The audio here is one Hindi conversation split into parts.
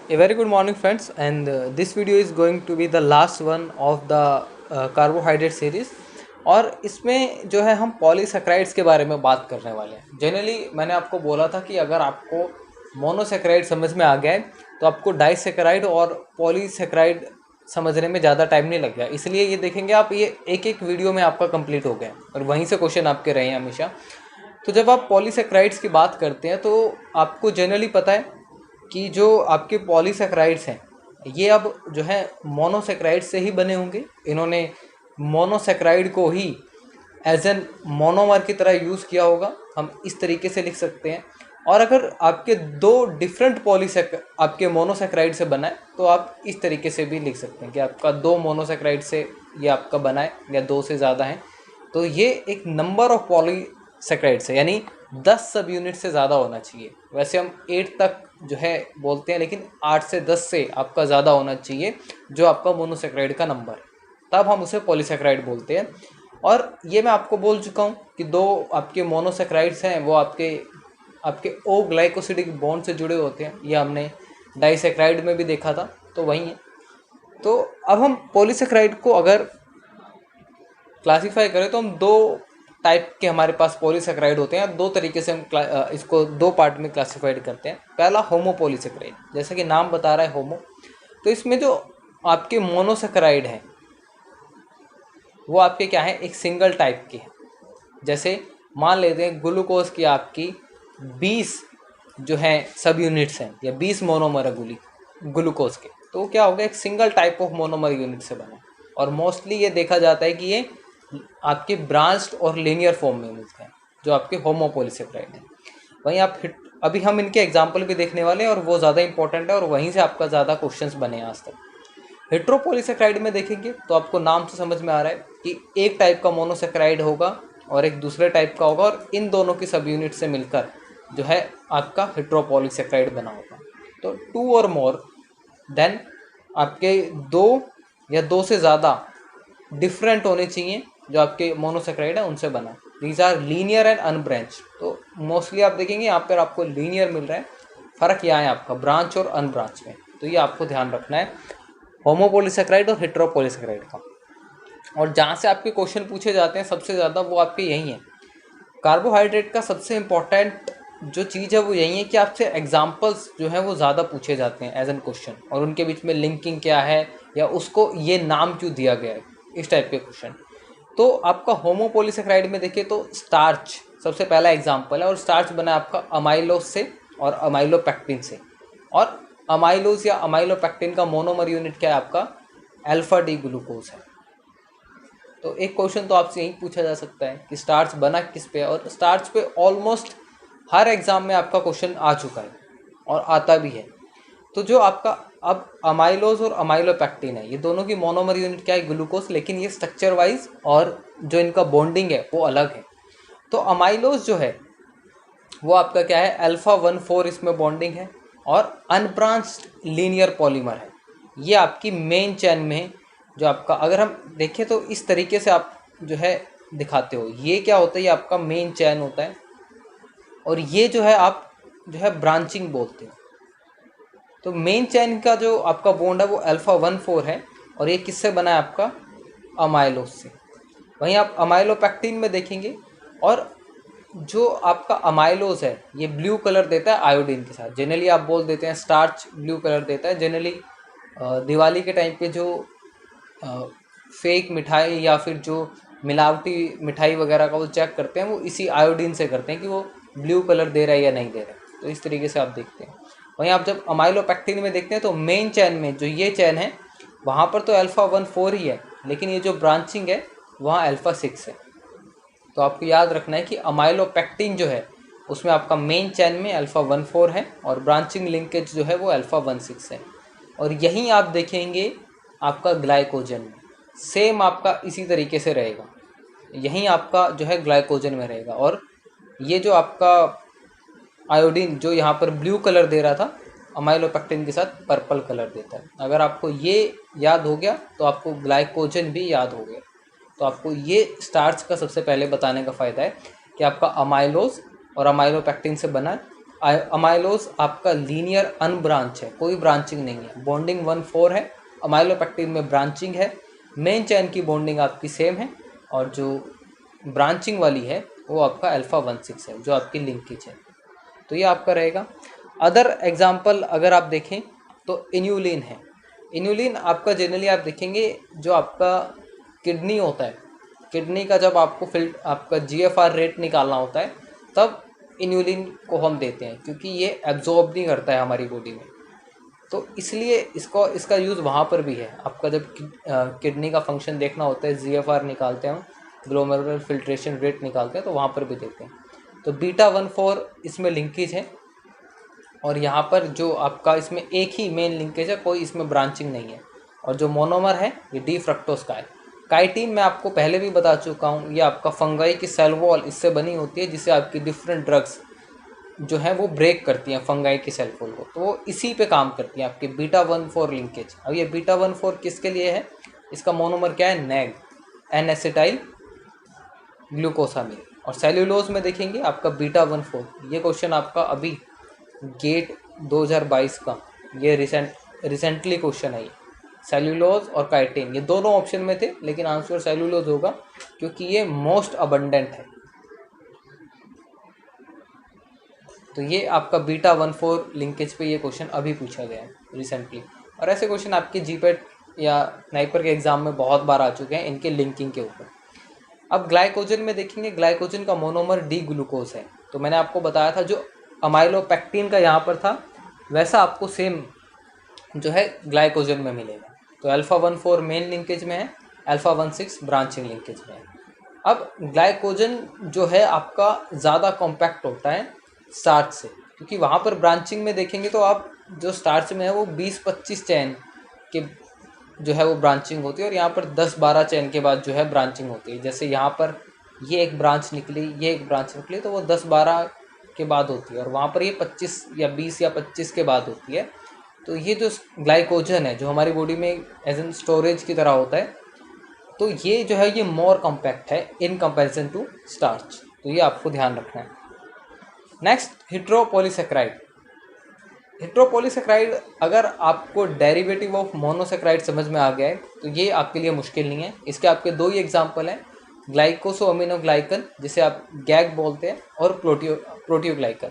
A very good morning, friends, and this video is going to be the last one of the carbohydrate series. और इसमें जो है हम पॉलीसेक्राइड्स के बारे में बात करने वाले हैं। जनरली मैंने आपको बोला था कि अगर आपको मोनोसेक्राइड समझ में आ गया है तो आपको डाइसेक्राइड और पॉलीसेक्राइड समझने में ज़्यादा टाइम नहीं लग गया, इसलिए ये देखेंगे आप, ये एक एक वीडियो में आपका कंप्लीट हो गया और वहीं से क्वेश्चन आपके रहे हैं हमेशा। तो जब आप पॉलीसेक्राइड्स की बात करते हैं तो आपको जनरली पता है कि जो आपके पॉलीसेक्राइड्स हैं ये अब जो है मोनोसेक्राइड से ही बने होंगे। इन्होंने मोनोसेक्राइड को ही एज एन मोनोमर की तरह यूज़ किया होगा, हम इस तरीके से लिख सकते हैं। और अगर आपके दो डिफरेंट आपके मोनोसेक्राइड से बना है तो आप इस तरीके से भी लिख सकते हैं कि आपका दो मोनोसेक्राइड से ये आपका बना है या दो से ज़्यादा हैं, तो ये एक नंबर ऑफ पॉलीसेक्राइड से यानी 10 सब यूनिट से ज़्यादा होना चाहिए। वैसे हम 8 तक जो है बोलते हैं, लेकिन 8 से 10 से आपका ज़्यादा होना चाहिए जो आपका मोनोसेक्राइड का नंबर है, तब हम उसे पॉलीसेक्राइड बोलते हैं। और ये मैं आपको बोल चुका हूँ कि दो आपके मोनोसेक्राइड्स हैं वो आपके ओ ग्लाइकोसिडिक बॉन्ड से जुड़े होते हैं। ये हमने डाइसेक्राइड में भी देखा था, तो वही है। तो अब हम पॉलीसेक्राइड को अगर क्लासीफाई करें तो हम दो टाइप के हमारे पास पॉलीसेक्राइड होते हैं। दो तरीके से हम इसको दो पार्ट में क्लासीफाइड करते हैं। पहला होमोपॉलीसेक्राइड, जैसा कि नाम बता रहा है होमो, तो इसमें जो आपके मोनोसेक्राइड हैं वो आपके क्या है, एक सिंगल टाइप के हैं। जैसे मान लेते हैं ग्लूकोज की आपकी 20 जो है सब यूनिट्स हैं या 20 मोनोमर ग्लूकोज के, तो क्या होगा, एक single type of monomer unit से बना। और मोस्टली ये देखा जाता है कि ये आपके ब्रांच्ड और लीनियर फॉर्म में मिलते हैं जो आपके होमोपॉलीसेक्राइड हैं। वहीं अभी हम इनके एग्जाम्पल भी देखने वाले हैं और वो ज़्यादा इंपॉर्टेंट है और वहीं से आपका ज़्यादा क्वेश्चंस बने आज तक। हेट्रोपॉलीसेक्राइड में देखेंगे तो आपको नाम से समझ में आ रहा है कि एक टाइप का मोनोसेक्राइड होगा और एक दूसरे टाइप का होगा, और इन दोनों की सब यूनिट से मिलकर जो है आपका हेट्रोपॉलीसेक्राइड बना होगा। तो 2 और मोर देन आपके दो या दो से ज़्यादा डिफरेंट होने चाहिए जो आपके मोनोसेक्राइड है उनसे बना। These are linear and unbranch. तो मोस्टली आप देखेंगे यहाँ पर आपको लीनियर मिल रहा है, फ़र्क यहाँ है आपका ब्रांच और अनब्रांच में, तो ये आपको ध्यान रखना है होमोपॉलीसेक्राइड और हेट्रोपॉलीसेक्राइड का। और जहाँ से आपके क्वेश्चन पूछे जाते हैं सबसे ज़्यादा वो आपके यही हैं। कार्बोहाइड्रेट का सबसे इम्पॉर्टेंट जो चीज़ है वो यही है कि आपसे एग्जाम्पल्स जो है वो ज़्यादा पूछे जाते हैं एज एन क्वेश्चन, और उनके बीच में लिंकिंग क्या है या उसको ये नाम क्यों दिया गया है, इस टाइप के क्वेश्चन। तो आपका होमोपॉलीसेक्राइड में देखिए तो स्टार्च सबसे पहला एग्जाम्पल है, और स्टार्च बना है आपका अमाइलोज से और अमाइलोपेक्टिन से। और अमाइलोज या अमाइलोपेक्टिन का मोनोमर यूनिट क्या है आपका, अल्फा डी ग्लूकोज है। तो एक क्वेश्चन तो आपसे यही पूछा जा सकता है कि स्टार्च बना किस पे, और स्टार्च पे ऑलमोस्ट हर एग्जाम में आपका क्वेश्चन आ चुका है और आता भी है। तो जो आपका अब अमाइलोज और अमाइलोपेक्टिन है, ये दोनों की मोनोमर यूनिट क्या है, ग्लूकोज, लेकिन ये स्ट्रक्चर वाइज और जो इनका बॉन्डिंग है वो अलग है। तो अमाइलोज जो है वो आपका क्या है, अल्फा 1,4 इसमें बॉन्डिंग है और अनब्रांच्ड लीनियर पॉलीमर है। ये आपकी मेन चेन में जो आपका, अगर हम देखें तो इस तरीके से आप जो है दिखाते हो, ये क्या होता है, ये आपका मेन चेन होता है, और ये जो है आप जो है ब्रांचिंग बोलते हो। तो मेन चेन का जो आपका बॉन्ड है वो अल्फा 1,4 है, और ये किससे बना है आपका, अमाइलोज से। वहीं आप अमाइलोपेक्टिन में देखेंगे, और जो आपका अमाइलोज है ये ब्लू कलर देता है आयोडीन के साथ। जनरली आप बोल देते हैं स्टार्च ब्लू कलर देता है। जनरली दिवाली के टाइम पे जो फेक मिठाई या फिर जो मिलावटी मिठाई वगैरह का वो चेक करते हैं, वो इसी आयोडीन से करते हैं कि वो ब्लू कलर दे रहा है या नहीं दे रहा है। तो इस तरीके से आप देखते हैं। वहीं आप जब अमाइलोपेक्टिन में देखते हैं तो मेन चैन में जो ये चैन है वहाँ पर तो अल्फा 1,4 ही है, लेकिन ये जो ब्रांचिंग है वहाँ अल्फा 6 है। तो आपको याद रखना है कि अमाइलोपेक्टिन जो है उसमें आपका मेन चैन में अल्फा 1,4 है और ब्रांचिंग लिंकेज जो है वो अल्फा 1,6 है। और यहीं आप देखेंगे आपका ग्लाइकोजन में सेम आपका इसी तरीके से रहेगा, यहीं आपका जो है ग्लाइकोजन में रहेगा। और ये जो आपका आयोडीन जो यहाँ पर ब्लू कलर दे रहा था अमाइलोपेक्टिन के साथ पर्पल कलर देता है। अगर आपको ये याद हो गया तो आपको ग्लाइकोजन भी याद हो गया। तो आपको ये स्टार्च का सबसे पहले बताने का फ़ायदा है कि आपका अमाइलोज और अमाइलोपेक्टिन से बना है, अमाइलोज आपका लीनियर अनब्रांच है, कोई ब्रांचिंग नहीं है, बॉन्डिंग 1-4 है। अमाइलोपेक्टिन में ब्रांचिंग है, मेन चैन की बॉन्डिंग आपकी सेम है, और जो ब्रांचिंग वाली है वो आपका अल्फा 1-6 है जो आपकी लिंकेज है। तो ये आपका रहेगा। अदर एग्जाम्पल अगर आप देखें तो इन्यूलिन है। इन्यूलिन आपका जनरली आप देखेंगे जो आपका किडनी होता है, किडनी का जब आपको आपका GFR रेट निकालना होता है तब इन्यूलिन को हम देते हैं, क्योंकि ये एब्जॉर्ब नहीं करता है हमारी बॉडी में, तो इसलिए इसका यूज़ वहाँ पर भी है। आपका जब किडनी का फंक्शन देखना होता है, GFR निकालते हैं हम, ग्लोमेरुलर फिल्ट्रेशन रेट निकालते हैं, तो वहाँ पर भी देते हैं। तो β1-4 इसमें लिंकेज है, और यहाँ पर जो आपका इसमें एक ही मेन लिंकेज है, कोई इसमें ब्रांचिंग नहीं है। और जो मोनोमर है ये डी फ्रक्टोज का है। काइटिन मैं आपको पहले भी बता चुका हूँ, ये आपका फंगाई की सेल वॉल इससे बनी होती है, जिसे आपकी डिफरेंट ड्रग्स जो है वो ब्रेक करती हैं फंगाई की सेल वॉल को, तो वो इसी पे काम करती हैं आपकी β1-4 लिंकेज। अब ये β1-4 किसके लिए है, इसका मोनोमर क्या है, नैग, एन एसिटाइल ग्लूकोसामिन। और सेल्यूलोज में देखेंगे आपका β1-4, ये क्वेश्चन आपका अभी गेट 2022 का ये रिसेंटली क्वेश्चन है। ये सेल्यूलोज और काइटिन ये दोनों ऑप्शन में थे, लेकिन आंसर सेल्यूलोज होगा क्योंकि ये मोस्ट अबंडेंट है। तो ये आपका β1-4 लिंकेज पे ये क्वेश्चन अभी पूछा गया है रिसेंटली, और ऐसे क्वेश्चन आपके जीपेट या स्नाइपर के एग्जाम में बहुत बार आ चुके हैं इनके लिंकिंग के ऊपर। अब ग्लाइकोजन में देखेंगे, ग्लाइकोजन का मोनोमर डी ग्लूकोज है। तो मैंने आपको बताया था जो अमाइलोपेक्टिन का यहाँ पर था वैसा आपको सेम जो है ग्लाइकोजन में मिलेगा। तो α1-4 मेन लिंकेज में है, α1-6 ब्रांचिंग लिंकेज में है। अब ग्लाइकोजन जो है आपका ज़्यादा कॉम्पैक्ट होता है स्टार्च से, क्योंकि वहाँ पर ब्रांचिंग में देखेंगे तो आप जो स्टार्च में है वो 20-25 चैन के जो है वो ब्रांचिंग होती है, और यहाँ पर 10-12 चैन के बाद जो है ब्रांचिंग होती है। जैसे यहाँ पर ये एक ब्रांच निकली, ये एक ब्रांच निकली, तो वो 10-12 के बाद होती है, और वहाँ पर ये 25 या 20 या 25 के बाद होती है। तो ये जो ग्लाइकोजन है जो हमारी बॉडी में एज एन स्टोरेज की तरह होता है, तो ये जो है ये मोर कॉम्पैक्ट है इन कंपैरिजन टू स्टार्च, तो ये आपको ध्यान रखना है। नेक्स्ट, हेट्रोपॉलीसेकेराइड। हेट्रोपॉलीसेकेराइड अगर आपको डेरिवेटिव ऑफ मोनोसेकेराइड समझ में आ गया है तो ये आपके लिए मुश्किल नहीं है। इसके आपके दो ही एग्जांपल हैं, ग्लाइकोसोअमीनोग्लाइकन जिसे आप गैग बोलते हैं, और प्रोटियोग्लाइकन।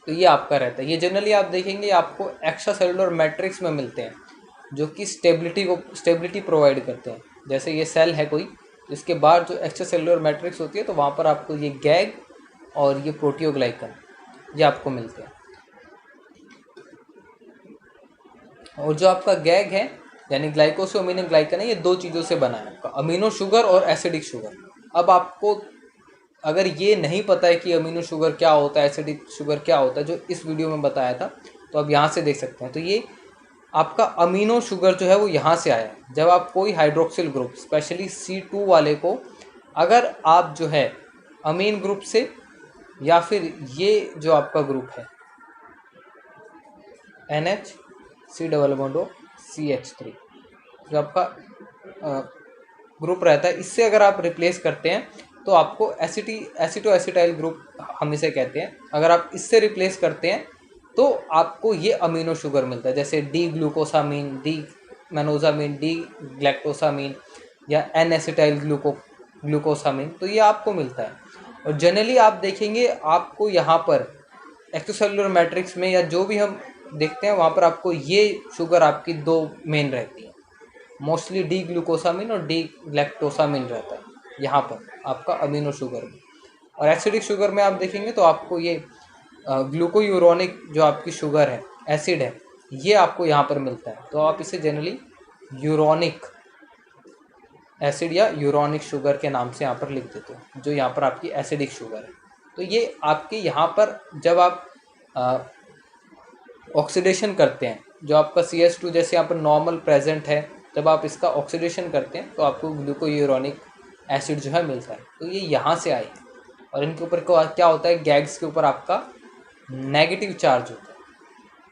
तो ये आपका रहता है। ये जनरली आप देखेंगे आपको एक्स्ट्रा सेलुलर मैट्रिक्स में मिलते हैं जो कि स्टेबिलिटी प्रोवाइड करते हैं। जैसे ये सेल है कोई, इसके बाद जो एक्स्ट्रा सेलुलर मैट्रिक्स होती है तो वहाँ पर आपको ये गैग और ये प्रोटियोग्लाइकन ये आपको मिलते हैं। और जो आपका गैग है यानी ग्लाइकोसोअमीनोग्लाइकन है, ये दो चीज़ों से बना है, आपका अमीनो शुगर और एसिडिक शुगर। अब आपको अगर ये नहीं पता है कि अमीनो शुगर क्या होता है, एसिडिक शुगर क्या होता है, जो इस वीडियो में बताया था, तो आप यहाँ से देख सकते हैं। तो ये आपका अमीनो शुगर जो है वो यहाँ से आया है। जब आप कोई हाइड्रोक्सिल ग्रुप स्पेशली C2 वाले को अगर आप जो है अमीन ग्रुप से, या फिर ये जो आपका ग्रुप है NHC≡CH3 जो आपका ग्रुप रहता है, इससे अगर आप रिप्लेस करते हैं तो आपको एसिटो एसिटाइल ग्रुप हम इसे कहते हैं। अगर आप इससे रिप्लेस करते हैं तो आपको ये अमीनो शुगर मिलता है, जैसे डी ग्लूकोसामीन, डी मेनोजामीन, डी ग्लैक्टोसामीन या एन एसिटाइल ग्लूकोसामीन, तो ये आपको मिलता है। और जनरली आप देखेंगे आपको यहाँ पर एक्स्ट्रासेलुलर मैट्रिक्स में या जो भी हम देखते हैं वहाँ पर आपको ये शुगर आपकी दो मेन रहती है, मोस्टली डी ग्लूकोसामीन और डी ग्लैक्टोसामीन रहता है यहाँ पर आपका अमीनो शुगर में। और एसिडिक शुगर में आप देखेंगे तो आपको ये ग्लूकोयूरोनिक जो आपकी शुगर है, एसिड है, ये आपको यहाँ पर मिलता है। तो आप इसे जनरली यूरोनिक एसिड या यूरोनिक शुगर के नाम से यहाँ पर लिख देते हो, जो यहाँ पर आपकी एसिडिक शुगर है। तो ये आपके यहाँ पर जब आप ऑक्सीडेशन करते हैं, जो आपका CH2 जैसे यहाँ पर नॉर्मल प्रेजेंट है, जब आप इसका ऑक्सीडेशन करते हैं तो आपको ग्लूकोयूरोनिक एसिड जो है मिलता है। तो ये यहाँ से आए, और इनके ऊपर क्या होता है, गैग्स के ऊपर आपका नेगेटिव चार्ज होता है।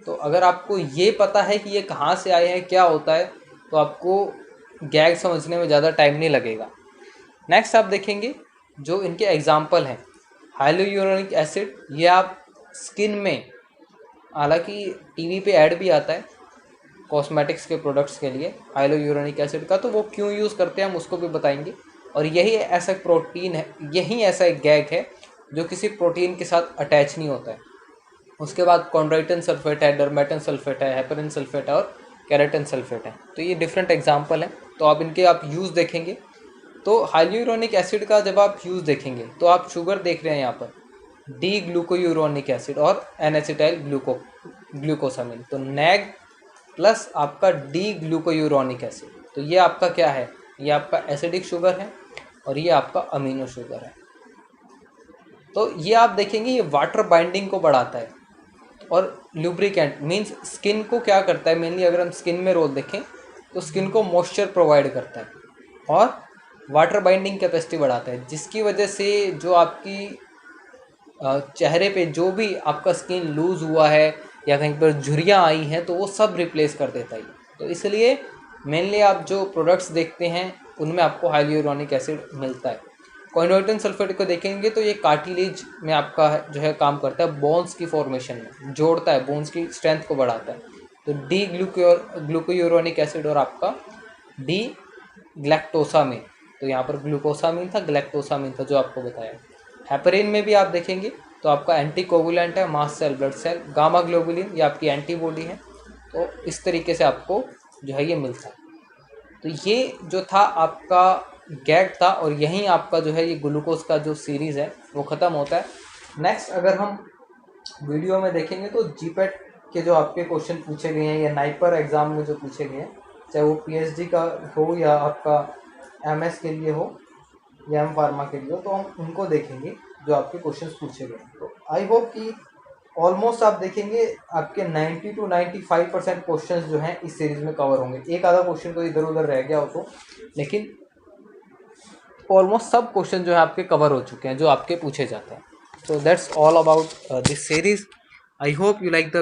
तो अगर आपको ये पता है कि ये कहाँ से आए हैं, क्या होता है, तो आपको गैग समझने में ज़्यादा टाइम नहीं लगेगा। नेक्स्ट आप देखेंगे जो इनके एग्जाम्पल हैं, हाइलोयूरोनिक एसिड, ये आप स्किन में, हालांकि टीवी पे ऐड भी आता है कॉस्मेटिक्स के प्रोडक्ट्स के लिए हाइलोयूरोनिक एसिड का, तो वो क्यों यूज़ करते हैं हम उसको भी बताएंगे। और यही ऐसा प्रोटीन है, यही ऐसा एक गैग है जो किसी प्रोटीन के साथ अटैच नहीं होता है। उसके बाद कॉन्ड्राइटिन सल्फेट है, डर्मेटन सल्फेट है, हेपरिन सल्फेट है और केराटिन सल्फेट है। तो ये डिफरेंट एग्जाम्पल हैं, तो आप इनके आप यूज़ देखेंगे। तो हाइल्यूरोनिक एसिड का जब आप यूज़ देखेंगे तो आप शुगर देख रहे हैं यहाँ पर डी ग्लूकोयूरोनिक एसिड और एन एसिटाइल ग्लूकोसामिन, तो नैग प्लस आपका डी ग्लूकोयूरोनिक एसिड, तो ये आपका क्या है, ये आपका एसिडिक शुगर है और ये आपका अमीनो शुगर है। तो ये आप देखेंगे ये वाटर बाइंडिंग को बढ़ाता है और लुब्रिकेंट मींस स्किन को क्या करता है, मेनली अगर हम स्किन में रोल देखें तो स्किन को मॉइस्चर प्रोवाइड करता है और वाटर बाइंडिंग कैपेसिटी बढ़ाता है, जिसकी वजह से जो आपकी चेहरे पे जो भी आपका स्किन लूज़ हुआ है या कहीं पर झुर्रियाँ आई हैं तो वो सब रिप्लेस कर देता है। तो इसलिए मेनली आप जो प्रोडक्ट्स देखते हैं उनमें आपको हाइल्यूरोनिक एसिड मिलता है। कॉइनोइटिन सल्फेट को देखेंगे तो ये कार्टिलेज में आपका जो है काम करता है, बोन्स की फॉर्मेशन में जोड़ता है, बोन्स की स्ट्रेंथ को बढ़ाता है। तो डी ग्लूकोयूरोनिक एसिड और आपका डी ग्लैक्टोसामिन, तो यहाँ पर ग्लूकोसामिन था, ग्लैक्टोसामिन था जो आपको बताया। हेपरिन में भी आप देखेंगे तो आपका एंटी कोगुलेंट है, mast cell, blood cell, gamma globulin ये आपकी एंटीबॉडी है। तो इस तरीके से आपको जो है ये मिलता है। तो ये जो था आपका गैग था और यहीं आपका जो है ये ग्लूकोज का जो सीरीज़ है वो ख़त्म होता है। नेक्स्ट अगर हम वीडियो में देखेंगे तो जीपेट के जो आपके क्वेश्चन पूछे गए हैं या नाइपर एग्ज़ाम में जो पूछे गए हैं, चाहे वो पीएचडी का हो या आपका एमएस के लिए हो या एम फार्मा के लिए हो, तो हम उनको देखेंगे जो आपके क्वेश्चंस पूछे गए। तो आई होप कि ऑलमोस्ट आप देखेंगे आपके 90 to 95% क्वेश्चंस जो हैं इस सीरीज़ में कवर होंगे। एक आधा क्वेश्चन तो इधर उधर रह गया हो तो, लेकिन ऑलमोस्ट सब क्वेश्चन जो है आपके कवर हो चुके हैं जो आपके पूछे जाते हैं। So that's all about this series. I hope you like the